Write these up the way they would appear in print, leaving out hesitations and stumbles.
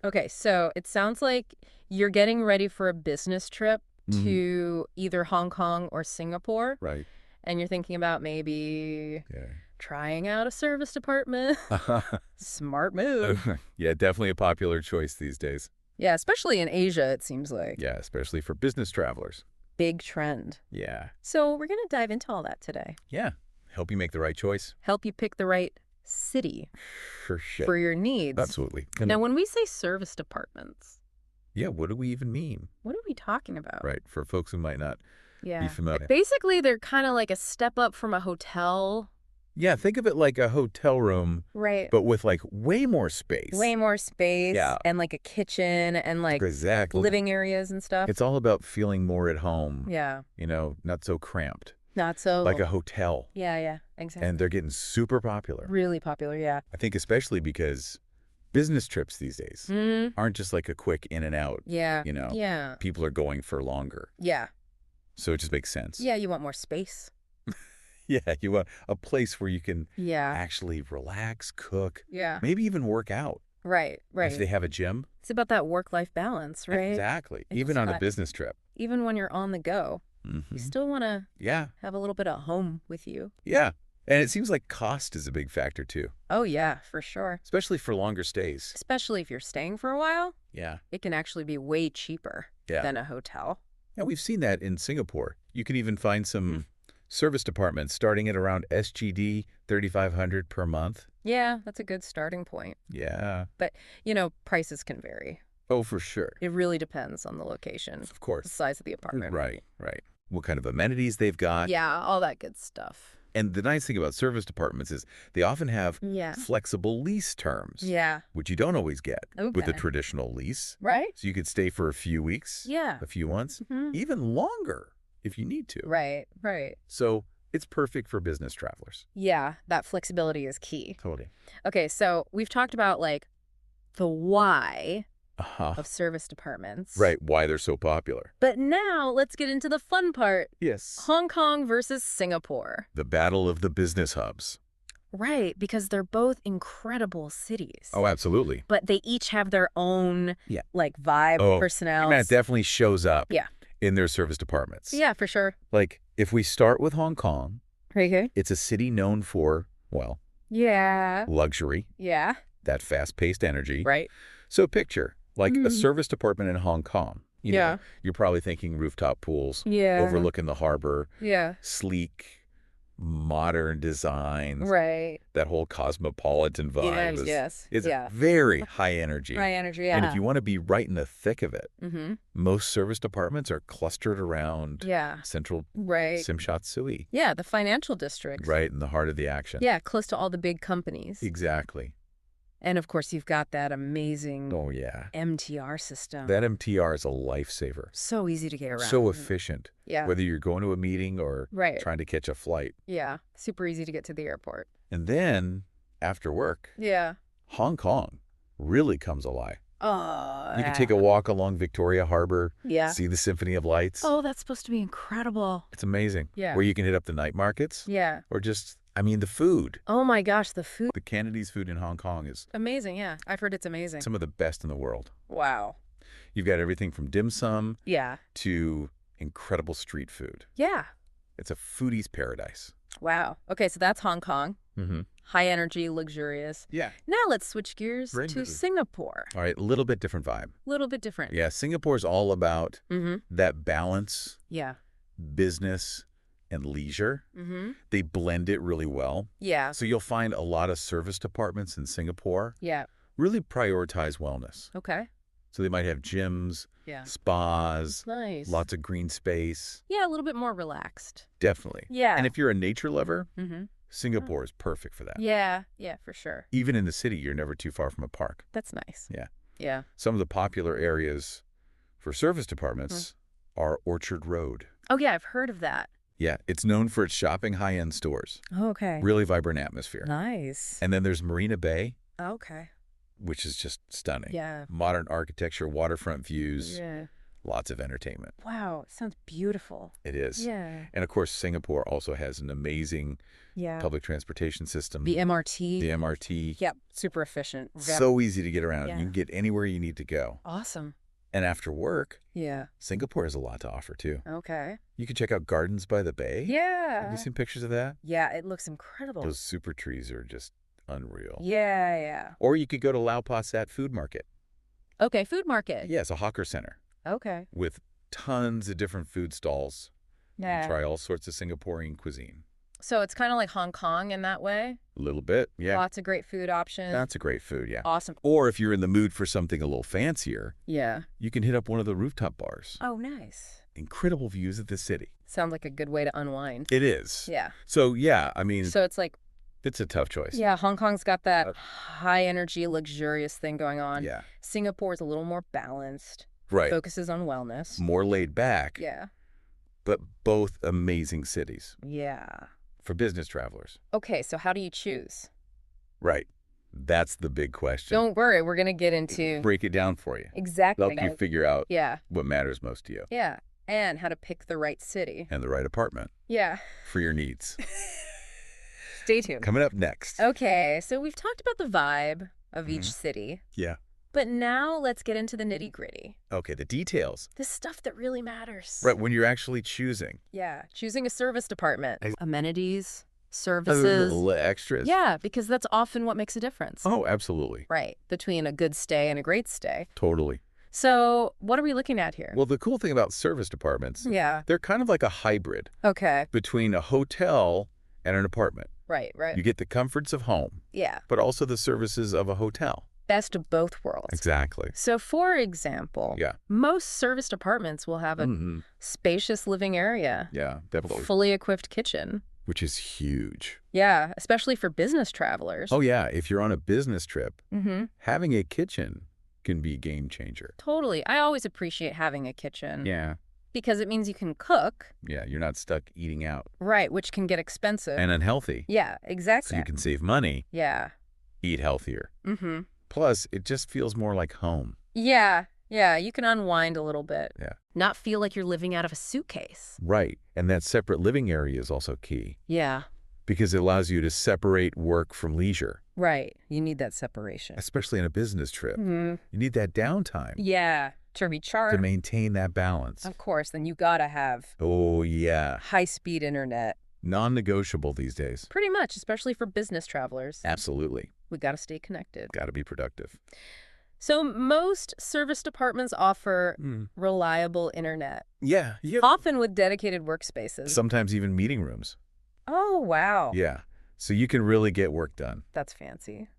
Okay, so it sounds like you're getting ready for a business trip Hmm. to either Hong Kong or Singapore, Right. and you're thinking about maybe Yeah. trying out a service department. Smart move. Yeah, definitely a popular choice these days. Yeah, especially in Asia, it seems like. Yeah, especially for business travelers. Big trend. Yeah. So we're going to dive into all that today. Yeah. Help you make the right choice. Help you pick the right city For sure. for your needs. Absolutely. Now, And when we say service departments, yeah, what do we even mean? what are we talking about? Right. For folks who might not be Yeah. familiar. Basically, they're kind of like a step up from a hotel. Yeah, think of it like a hotel room, Right. but with like way more space. Way more space. Yeah. And like a kitchen and like Exactly. living areas and stuff. It's all about feeling more at home. Yeah. Not so cramped. Not so. Like a hotel. Yeah, exactly. And they're getting super popular. Really popular, yeah. I think especially because business trips these days Mm. aren't just like a quick in and out. Yeah. You know, Yeah. people are going for longer. Yeah. So it just makes sense. Yeah, you want more space. Yeah, you want a place where you can Yeah. actually relax, cook, Yeah. maybe even work out. Right. If they have a gym. It's about that work-life balance, right? Exactly. It's Even on a got- business trip. Even when you're on the go, Hmm. you still want to Yeah. have a little bit of home with you. Yeah. And it seems like cost is a big factor too, Oh, yeah, for sure. especially for longer stays. Especially if you're staying for a while, Yeah. it can actually be way cheaper Yeah. than a hotel. Yeah, we've seen that in Singapore. You can even find some service departments starting at around SGD 3,500 per month. Yeah, that's a good starting point. Yeah. But, prices can vary. Oh, for sure. It really depends on the location, Of the course. size of the apartment. Right. What kind of amenities they've got. Yeah, all that good stuff. And the nice thing about service departments is they often have Yeah. flexible lease terms, Yeah. which you don't always get with a Okay. traditional lease. Right? So you could stay for a few weeks, Yeah. a few months, Mhm. even longer if you need to. Right. So it's perfect for business travelers. Yeah, that flexibility is key. Totally. Okay, so we've talked about like the why Uh-huh. of service departments. Right, why they're so popular. But now let's get into the fun part. Yes. Hong Kong versus Singapore. The battle of the business hubs. Right, because they're both incredible cities. Oh, absolutely. But they each have their own Yeah. like vibe, Oh, personnel. Man, it definitely shows up Yeah. in their service departments. Yeah, for sure. Like, if we start with Hong Kong, Okay. it's a city known for, well, Yeah. luxury, Yeah. that fast-paced energy. Right. So picture, like a Mhm. service department in Hong Kong. You know, Yeah. you're probably thinking rooftop pools, Yeah. overlooking the harbor, Yeah. sleek, modern designs. Right. That whole cosmopolitan vibe is Yeah. very high energy. High energy, yeah. And if you want to be right in the thick of it, Mm-hmm. most service departments are clustered around Yeah. central Right. Simshat Sui, Yeah, the financial district. right in the heart of the action. Yeah, close to all the big companies. Exactly. And of course, you've got that amazing Oh, yeah. MTR system. That MTR is a lifesaver. So easy to get around. So efficient. Yeah. Whether you're going to a meeting or Right. trying to catch a flight. Yeah. Super easy to get to the airport. And then, after work, Yeah. Hong Kong really comes alive. Oh. You can take a walk along Victoria Harbor, Yeah. see the Symphony of Lights. Oh, that's supposed to be incredible. It's amazing. Yeah. Where you can hit up the night markets Yeah. or just, the food. Oh my gosh, the food. The Cantonese food in Hong Kong is Amazing, yeah. I've heard it's amazing. some of the best in the world. Wow. You've got everything from dim sum Yeah. to incredible street food. Yeah. It's a foodie's paradise. Wow. Okay, so that's Hong Kong. Mm-hmm. High energy, luxurious. Yeah. Now let's switch gears Right to into- Singapore. All right, a little bit different vibe. A little bit different. Yeah, Singapore's all about Mm-hmm. that balance, Yeah. business, and leisure. Mm-hmm. They blend it really well. Yeah. So you'll find a lot of service departments in Singapore Yeah. really prioritize wellness. Okay. So they might have gyms, Yeah. spas, Nice. lots of green space. Yeah, a little bit more relaxed. Definitely. Yeah. And if you're a nature lover, Mm-hmm. Singapore is perfect for that. Yeah. Yeah, for sure. Even in the city, you're never too far from a park. That's nice. Yeah. Yeah. Some of the popular areas for service departments are Orchard Road. Oh, yeah, I've heard of that. Yeah, it's known for its shopping high-end stores. Okay. Really vibrant atmosphere. Nice. And then there's Marina Bay, Okay. which is just stunning. Yeah. Modern architecture, waterfront views, Yeah. lots of entertainment. Wow, sounds beautiful. It is. Yeah. And of course, Singapore also has an amazing Yeah. public transportation system. The MRT. The MRT. Yep, super efficient. So easy to get around. Yeah. You can get anywhere you need to go. Awesome. And after work, Yeah. Singapore has a lot to offer too. Okay. You can check out Gardens by the Bay. Yeah. Have you seen pictures of that? Yeah, it looks incredible. Those super trees are just unreal. Yeah, yeah. Or you could go to Lau Pa Sat Food Market. Okay, food market. Yeah, it's a hawker center Okay. with tons of different food stalls. You Yeah. can try all sorts of Singaporean cuisine. So it's kind of like Hong Kong in that way. A little bit, yeah. Lots of great food options. That's a great food, yeah. Awesome. Or if you're in the mood for something a little fancier, Yeah. you can hit up one of the rooftop bars. Oh, nice. Incredible views of the city. Sounds like a good way to unwind. It is. Yeah. So, yeah, I mean, So it's like, it's a tough choice. yeah, Hong Kong's got that high energy, luxurious thing going on. Yeah. Singapore's a little more balanced. Right. Focuses on wellness. More laid back, Yeah. but both amazing cities Yeah. for business travelers. Okay, so how do you choose? Right. That's the big question. Don't worry, we're going to get into Break it down for you. exactly. Help you figure out Yeah. what matters most to you Yeah. And how to pick the right city. and the right apartment Yeah. for your needs. Stay tuned. Coming up next. Okay, so we've talked about the vibe of each Mhm. city, Yeah. but now let's get into the nitty-gritty. Okay, the details. The stuff that really matters. Right, when you're actually choosing. Yeah, choosing a service department. Ex- Amenities, A services. little extras. Yeah, because that's often what makes a difference. Oh, absolutely. Right, between a good stay and a great stay. Totally. So what are we looking at here? Well, the cool thing about service departments, Yeah, they're kind of like a hybrid okay. between a hotel and an apartment. Right, right. You get the comforts of home, Yeah, but also the services of a hotel. best of both worlds. Exactly. So for example, Yeah. most service departments will have a Mhm. spacious living area, Yeah, definitely. fully equipped kitchen. Which is huge. Yeah, especially for business travelers. Oh, yeah. If you're on a business trip, Mm-hmm. having a kitchen can be a game changer. Totally. I always appreciate having a kitchen. Yeah. Because it means you can cook, Yeah, you're not stuck eating out right, which can get expensive. and unhealthy. Yeah, So exactly. you can save money, Yeah. eat healthier. Mm-hmm. Plus, it just feels more like home. Yeah, yeah, you can unwind a little bit. Yeah. Not feel like you're living out of a suitcase. Right. And that separate living area is also key Yeah, because it allows you to separate work from leisure, right. You need that separation. especially on a business trip. Mm-hmm. You need that downtime Yeah, to recharge. to maintain that balance. Of course, then you gotta have Oh, yeah. high-speed internet. Non-negotiable these days. Pretty much, especially for business travelers. Absolutely. We gotta stay connected. Got to be productive. So most service departments offer Mm. reliable internet, Yeah. often with dedicated workspaces. Sometimes even meeting rooms. Oh, wow. Yeah. So you can really get work done. That's fancy.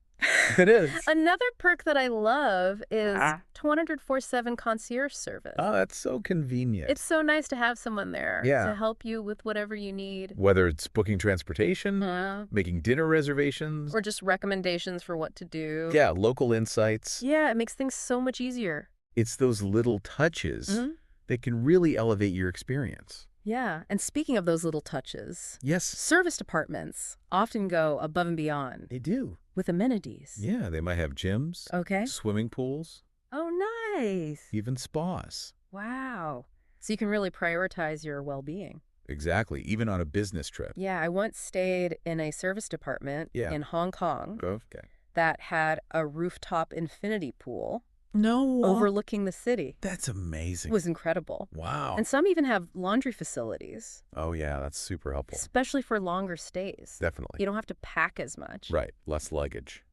It is. Another perk that I love is Ah. 24/7 concierge service. Oh, that's so convenient. It's so nice to have someone there Yeah. to help you with whatever you need. Whether it's booking transportation, Uh, making dinner reservations, or just recommendations for what to do. yeah, local insights. Yeah, it makes things so much easier. It's those little touches Mhm. that can really elevate your experience. Yeah, and speaking of those little touches, Yes, service departments often go above and beyond they do. with amenities. Yeah, they might have gyms, Okay. swimming pools, Oh, nice. even spas. Wow. So you can really prioritize your well-being. Exactly, even on a business trip. Yeah, I once stayed in a service department Yeah. in Hong Kong Okay. that had a rooftop infinity pool No. overlooking the city. That's It amazing. was incredible. Wow. And some even have laundry facilities, Oh, yeah, that's super helpful. especially for longer stays. Definitely. You don't have to pack as much. Right, less luggage.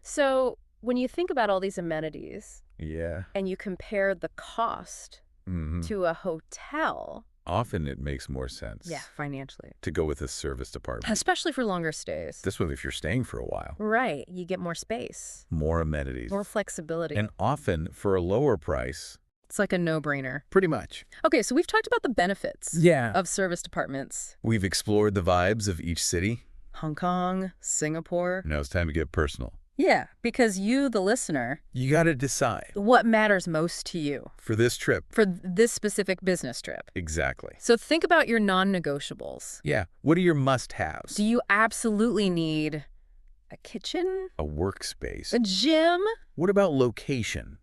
So when you think about all these amenities Yeah. and you compare the cost Hmm. to a hotel, Often it makes more sense financially, to go with a service department. especially for longer stays. This one, if you're staying for a while, Right. You get more space, more amenities. more flexibility. And often for a lower price, It's like a no-brainer. pretty much. Okay, so we've talked about the benefits Yeah. of service departments. We've explored the vibes of each city. Hong Kong, Singapore. Now it's time to get personal. Yeah, because you, the listener, You got to decide what matters most to you for this trip. for this specific business trip. Exactly. So think about your non-negotiables. Yeah. What are your must-haves? Do you absolutely need a kitchen? A workspace. A gym? What about location?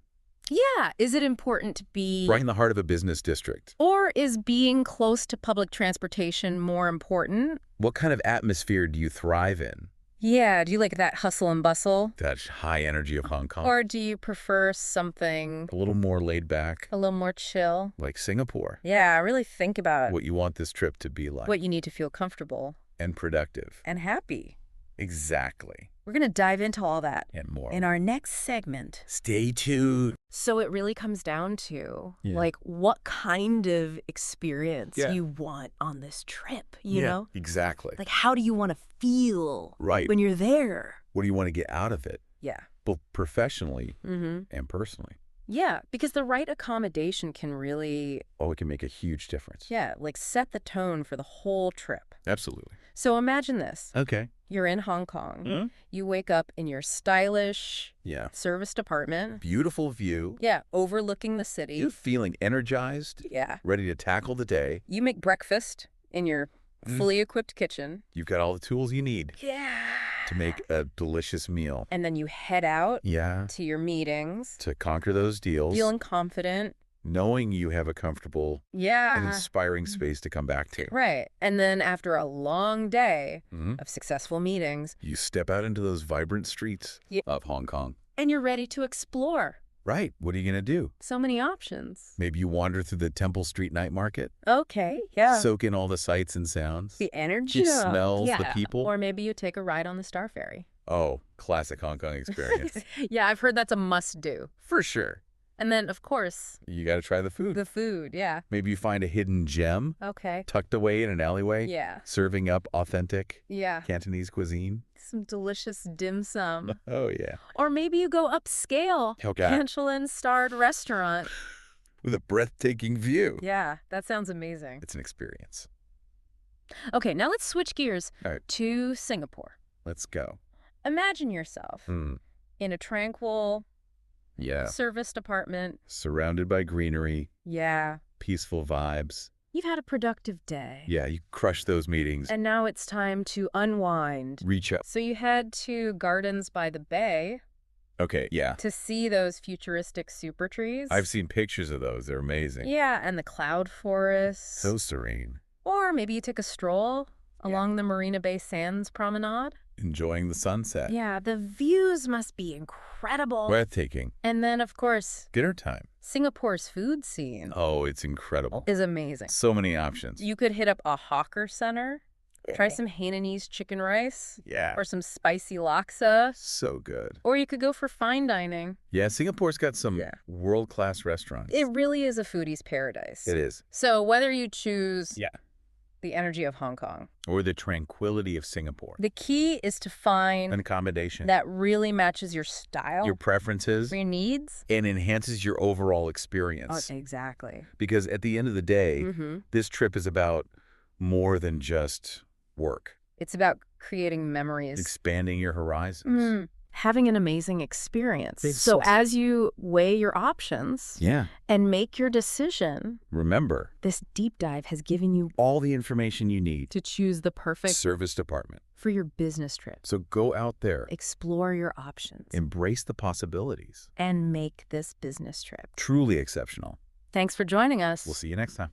Yeah. Is it important to be... Right in the heart of a business district. Or is being close to public transportation more important? What kind of atmosphere do you thrive in? Yeah. Do you like that hustle and bustle? That high energy of Hong Kong? Or do you prefer something A little more laid back, a little more chill? like Singapore. Yeah. Really think about What you want this trip to be like. what you need to feel comfortable And productive. and happy. Exactly. We're going to dive into all that And more. in our next segment. Stay tuned. So it really comes down to, Yeah. like, what kind of experience Yeah. you want on this trip, you know? Exactly. Like, how do you want to feel Right. when you're there? What do you want to get out of it, Yeah. both professionally Mm-hmm. and personally? Yeah, because the right accommodation can really, Oh, it can make a huge difference. yeah, like set the tone for the whole trip. Absolutely. So imagine this. Okay. You're in Hong Kong. Hmm? You wake up in your stylish Yeah. serviced apartment. Beautiful view. Yeah, overlooking the city. You're feeling energized, Yeah. ready to tackle the day. You make breakfast in your fully equipped kitchen. You've got all the tools you need Yeah. to make a delicious meal. And then you head out Yeah. to your meetings, To conquer those deals, feeling confident. knowing you have a comfortable and Yeah. inspiring space to come back to. Right. And then after a long day Hmm? of successful meetings, You step out into those vibrant streets Yeah. of Hong Kong. and you're ready to explore. Right. What are you going to do? So many options. Maybe you wander through the Temple Street night market, Okay. Yeah. soak in all the sights and sounds. The energy. The smells, the Yeah. people. Or maybe you take a ride on the Star Ferry. Oh, classic Hong Kong experience. Yeah, I've heard that's a must do. For sure. And then, of course, You got to try the food. the food. Yeah. Maybe you find a hidden gem Okay. tucked away in an alleyway, Yeah. serving up authentic Yeah. Cantonese cuisine. Some delicious dim sum. Oh, yeah. Or maybe you go upscale. Okay. Michelin-starred restaurant. With a breathtaking view. Yeah, that sounds amazing. It's an experience. Okay, now let's switch gears All right. to Singapore. Let's go. Imagine yourself in a tranquil, Yeah. serviced apartment. Surrounded by greenery, Yeah. peaceful vibes. You've had a productive day. Yeah, you crush those meetings. And now it's time to unwind. Reach out. So you head to Gardens by the Bay Okay, yeah. to see those futuristic super trees. I've seen pictures of those. They're amazing. Yeah, and the cloud forests. So serene. Or maybe you take a stroll along the Marina Bay Sands promenade. Enjoying the sunset. Yeah, the views must be incredible. Breathtaking. And then, of course, Dinner time. Singapore's food scene Oh, it's incredible. is amazing. So many options. You could hit up a hawker center, try some Hainanese chicken rice, Yeah. or some spicy laksa, So good. or you could go for fine dining. Yeah, Singapore's got some Yeah. world-class restaurants. It really is a foodie's paradise. It is. So whether you choose Yeah. the energy of Hong Kong, Or the tranquility of Singapore. the key is to find An accommodation. that really matches your style, Your preferences. your needs. And enhances your overall Oh, experience. exactly. Because at the end of the day, Mm-hmm. this trip is about more than just work. It's about creating memories. Expanding your horizons. Mm. Having an amazing experience. It's So so- as you weigh your options Yeah. and make your decision, Remember, this deep dive has given you all the information you need. to choose the perfect Service department. for your business trip. So go out there. Explore your options Embrace the possibilities. and make this business trip. Truly exceptional. Thanks for joining us. We'll see you next time.